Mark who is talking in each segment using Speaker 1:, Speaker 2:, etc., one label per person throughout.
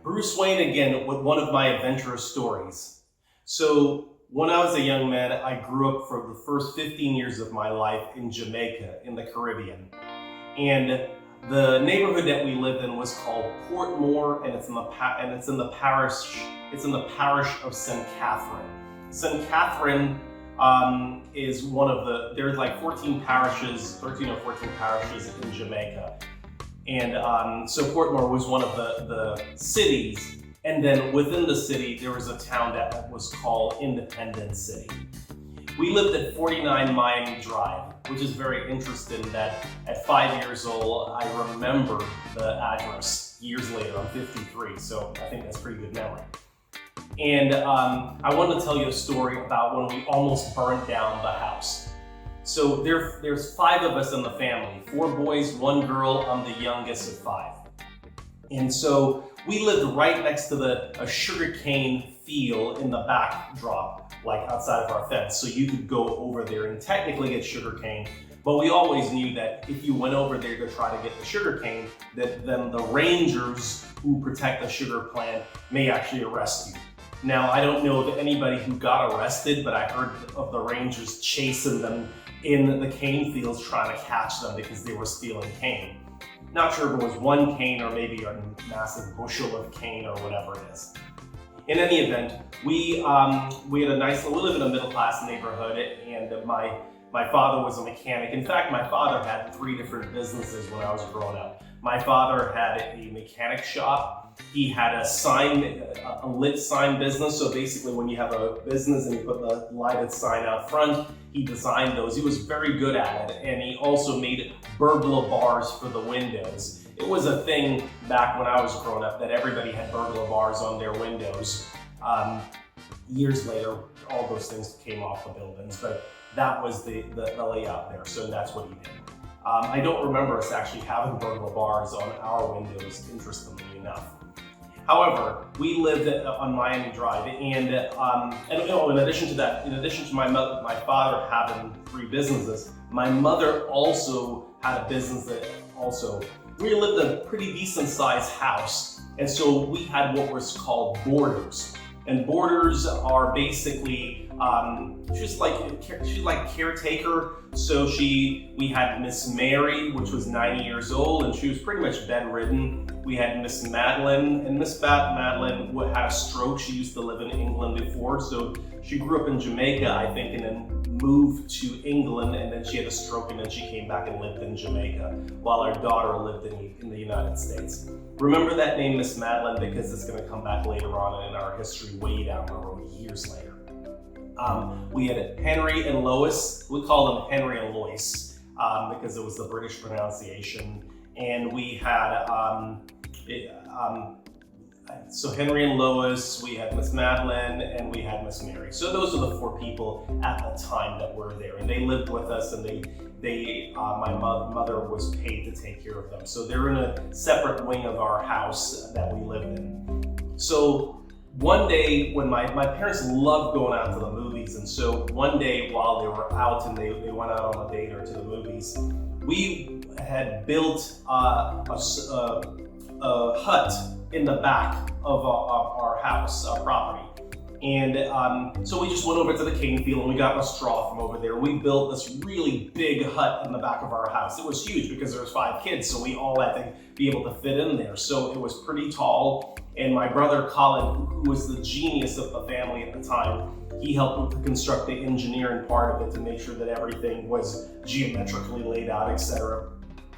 Speaker 1: Bruce Wayne again with one of my adventurous stories. So when I was a young man, I grew up for the first 15 years of my life in Jamaica in the Caribbean. And the neighborhood that we lived in was called Portmore, and it's in the parish of St. Catherine. St. Catherine is one of there's like 13 or 14 parishes in Jamaica. And so Portmore was one of the cities, and then within the city there was a town that was called Independence City. We lived at 49 Miami Drive, which is very interesting that at 5 years old I remember the address years later. I'm 53, so I think that's pretty good memory. And I wanted to tell you a story about when we almost burned down the house. So there's 5 of us in the family, 4 boys, 1 girl. I'm the youngest of 5. And so we lived right next to a sugarcane field in the backdrop, like outside of our fence. So you could go over there and technically get sugarcane. But we always knew that if you went over there to try to get the sugarcane, that then the rangers who protect the sugar plant may actually arrest you. Now, I don't know of anybody who got arrested, but I heard of the rangers chasing them in the cane fields trying to catch them because they were stealing cane. Not sure if it was 1 cane or maybe a massive bushel of cane or whatever it is. In any event, we live in a middle-class neighborhood, and my father was a mechanic. In fact, my father had 3 different businesses when I was growing up. My father had a mechanic shop. He had a lit sign business. So basically when you have a business and you put the lighted sign out front, he designed those. He was very good at it. And he also made burglar bars for the windows. It was a thing back when I was growing up that everybody had burglar bars on their windows. Years later, all those things came off the buildings, but that was the layout there. So that's what he did. I don't remember us actually having burglar bars on our windows, interestingly enough. However, we lived on Miami Drive, and in addition to that, in addition to my father having 3 businesses, my mother also had a business that also. We lived in a pretty decent sized house, and so we had what was called boarders. And boarders are basically, she's like caretaker. So we had Miss Mary, which was 90 years old, and she was pretty much bedridden. We had Miss Madeline, and Miss Madeline had a stroke. She used to live in England before, so she grew up in Jamaica, I think, and then moved to England, and then she had a stroke, and then she came back and lived in Jamaica, while our daughter lived in the United States. Remember that name, Miss Madeline, because it's going to come back later on in our history, way down the road, years later. We had Henry and Lois. We call them Henry and Lois because it was the British pronunciation. And we had so Henry and Lois, we had Miss Madeline, and we had Miss Mary. So those are the 4 people at the time that were there, and they lived with us, and my mother was paid to take care of them. So they're in a separate wing of our house that we lived in. So one day when my parents loved going out to the movies, and so one day while they were out and they went out on a date or to the movies, we had built a hut in the back of our house, our property. And so we just went over to the cane field and we got a straw from over there. We built this really big hut in the back of our house. It was huge because there was 5 kids, so we all had to be able to fit in there. So it was pretty tall. And my brother Colin, who was the genius of the family at the time, he helped to construct the engineering part of it to make sure that everything was geometrically laid out, etc.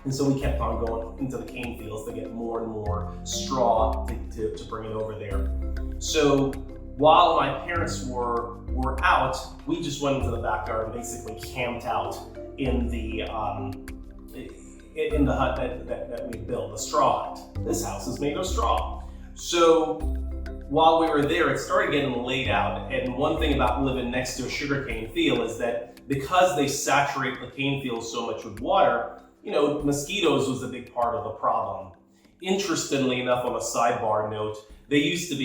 Speaker 1: And so we kept on going into the cane fields to get more and more straw to bring it over there. So while my parents were out, we just went into the backyard and basically camped out in the hut that we built, the straw hut. This house is made of straw. So while we were there, it started getting laid out. And one thing about living next to a sugarcane field is that because they saturate the cane field so much with water, mosquitoes was a big part of the problem. Interestingly enough, on a sidebar note, they used to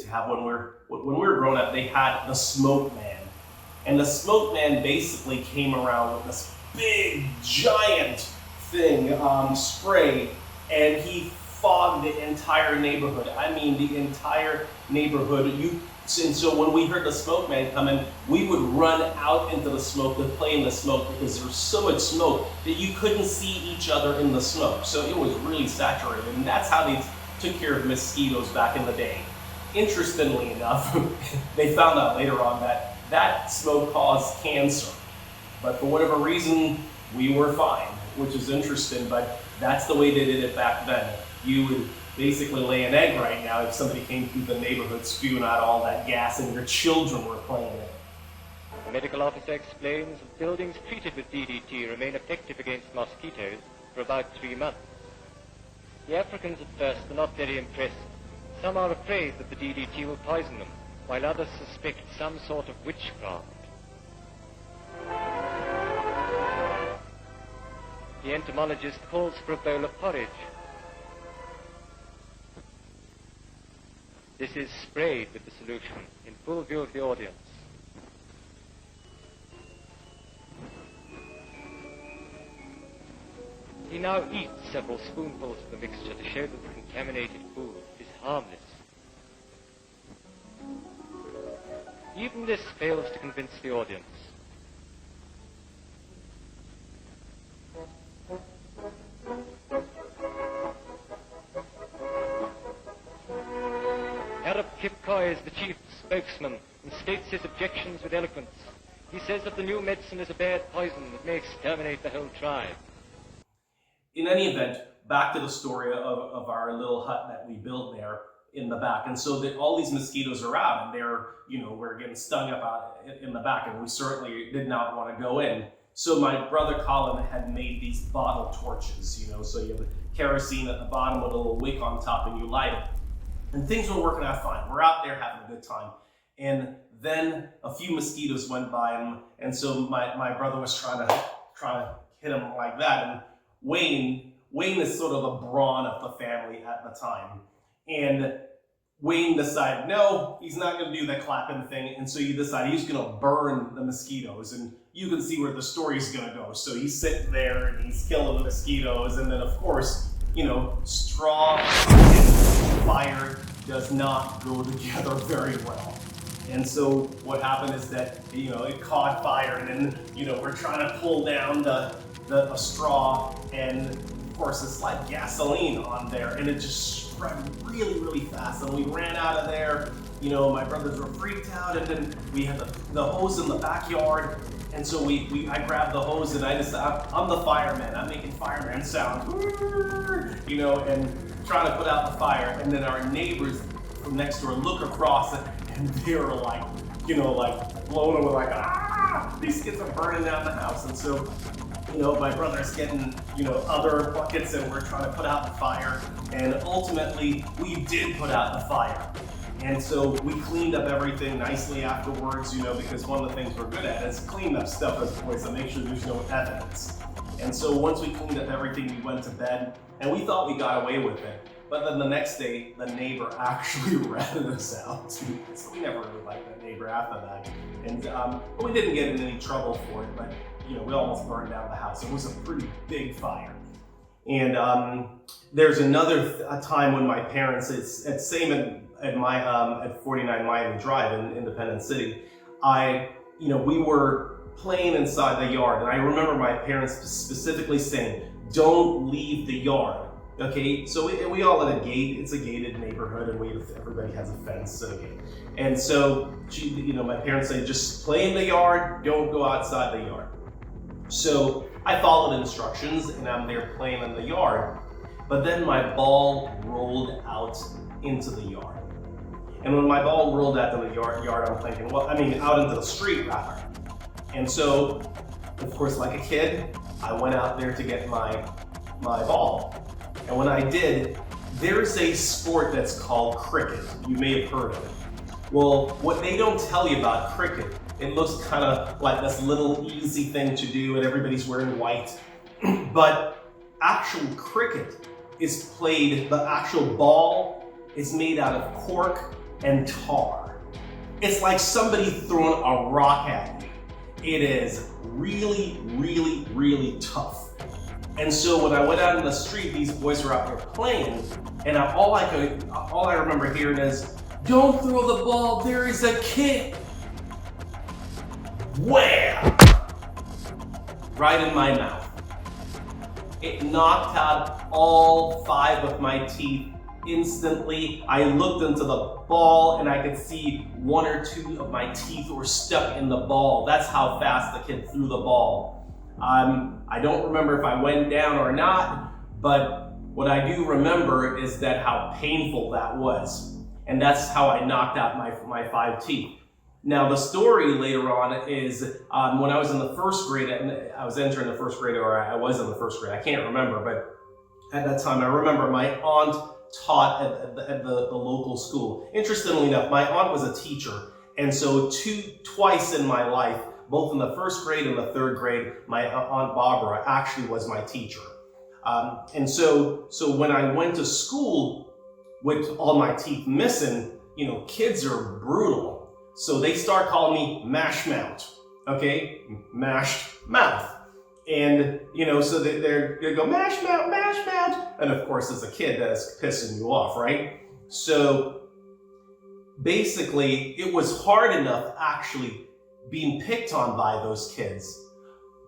Speaker 1: have when we were growing up, they had the smoke man. And the smoke man basically came around with this big, giant thing, spray, and he fogged the entire neighborhood. I mean, the entire neighborhood. And so when we heard the smoke man coming, we would run out into the smoke to play in the smoke because there was so much smoke that you couldn't see each other in the smoke. So it was really saturated, and that's how they took care of mosquitoes back in the day. Interestingly enough, they found out later on that that smoke caused cancer. But for whatever reason, we were fine, which is interesting, but that's the way they did it back then. You would basically lay an egg right now if somebody came through the neighborhood spewing out all that gas and your children were playing it.
Speaker 2: The medical officer explains that buildings treated with DDT remain effective against mosquitoes for about 3 months. The Africans at first are not very impressed. Some are afraid that the DDT will poison them, while others suspect some sort of witchcraft. The entomologist calls for a bowl of porridge. This is sprayed with the solution in full view of the audience. He now eats several spoonfuls of the mixture to show that the contaminated food is harmless. Even this fails to convince the audience. Arab Kipkoy is the chief spokesman and states his objections with eloquence. He says that the new medicine is a bad poison that may exterminate the whole tribe.
Speaker 1: In any event, back to the story of our little hut that we built there in the back. And so that all these mosquitoes are out and we're getting stung up out in the back, and we certainly did not want to go in. So my brother Colin had made these bottle torches, so you have the kerosene at the bottom with a little wick on top and you light it. And things were working out fine. We're out there having a good time. And then a few mosquitoes went by him, and so my brother was trying to hit him like that. And Wayne is sort of the brawn of the family at the time. And Wayne decided, no, he's not going to do the clapping thing. And so he decided he's going to burn the mosquitoes. And you can see where the story's going to go. So he's sitting there and he's killing the mosquitoes. And then, of course, straw and fire does not go together very well. And so what happened is that, it caught fire, and then, we're trying to pull down the straw, and of course it's like gasoline on there, and it just spread really, really fast. And we ran out of there. My brothers were freaked out, and then we had the hose in the backyard. And so I grabbed the hose, and I decided, I'm the fireman. I'm making fireman sounds, and trying to put out the fire. And then our neighbors from next door look across, and they were like, blown away, like, these kids are burning down the house. And so, my brother's getting, other buckets, and we're trying to put out the fire. And ultimately, we did put out the fire. And so we cleaned up everything nicely afterwards, because one of the things we're good at is clean up stuff as boys to make sure there's no evidence. And so once we cleaned up everything, we went to bed, and we thought we got away with it. But then the next day, the neighbor actually ratted us out. So we never really liked that neighbor after that. And we didn't get in any trouble for it, but we almost burned down the house. It was a pretty big fire. And there's another time when my parents, it's same at 49 Miami Drive in Independence City, we were playing inside the yard, and I remember my parents specifically saying, don't leave the yard. Okay, so we all at a gate. It's a gated neighborhood, and everybody has a fence. Okay, and so my parents say, just play in the yard, don't go outside the yard. So I followed instructions, and I'm there playing in the yard. But then my ball rolled out into the yard. And when my ball rolled out to the yard, I'm thinking, out into the street rather. And so, of course, like a kid, I went out there to get my ball. And when I did, there's a sport that's called cricket. You may have heard of it. Well, what they don't tell you about cricket, it looks kind of like this little easy thing to do, and everybody's wearing white. But actual cricket is played, the actual ball is made out of cork and tar. It's like somebody throwing a rock at you. It is really, really, really tough. And so when I went out in the street, these boys were out there playing, and all I remember hearing is, "Don't throw the ball, there is a kid." Wham! Right in my mouth. It knocked out all 5 of my teeth instantly. I looked into the ball and I could see 1 or 2 of my teeth were stuck in the ball. That's how fast the kid threw the ball. I don't remember if I went down or not, but what I do remember is that how painful that was. And that's how I knocked out my 5 teeth. Now the story later on is when I was in the 1st grade, and I was entering the 1st grade, or I was in the 1st grade, I can't remember, but at that time I remember my aunt taught at the local school. Interestingly enough, my aunt was a teacher, and so twice in my life, both in the 1st grade and the 3rd grade, my Aunt Barbara actually was my teacher. And so when I went to school with all my teeth missing, kids are brutal. So they start calling me mash mouth, okay? Mashed mouth. And, so they're gonna go mash mouth, mash mouth. And of course, as a kid, that's pissing you off, right? So basically, it was hard enough actually being picked on by those kids.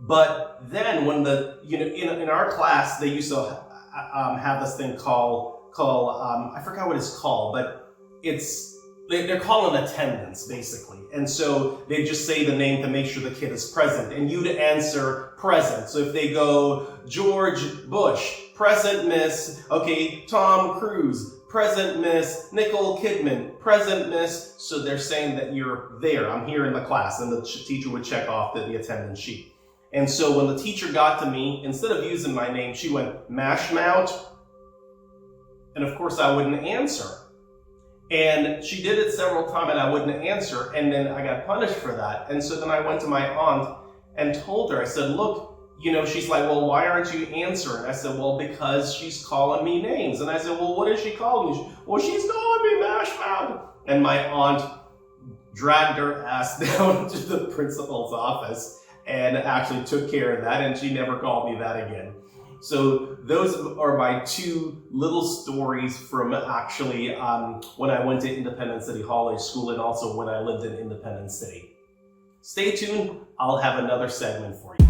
Speaker 1: But then when in our class, they used to have this thing called I forgot what it's called, but they're calling attendance, basically. And so they just say the name to make sure the kid is present, and you'd answer present. So if they go, George Bush, present miss, okay, Tom Cruise, present miss, Nicole Kidman, present miss. So they're saying that you're there, I'm here in the class, and the teacher would check off the attendance sheet. And so when the teacher got to me, instead of using my name, she went, mash mouth. And of course I wouldn't answer. And she did it several times and I wouldn't answer, and then I got punished for that. And so then I went to my aunt and told her, I said, look, she's like, well, why aren't you answering? I said, well, because she's calling me names. And I said, well, what is she calling me? Well, she's calling me mash mouth. And my aunt dragged her ass down to the principal's office and actually took care of that, and she never called me that again. So those are my 2 little stories from actually when I went to Independence City High School, and also when I lived in Independence City. Stay tuned, I'll have another segment for you.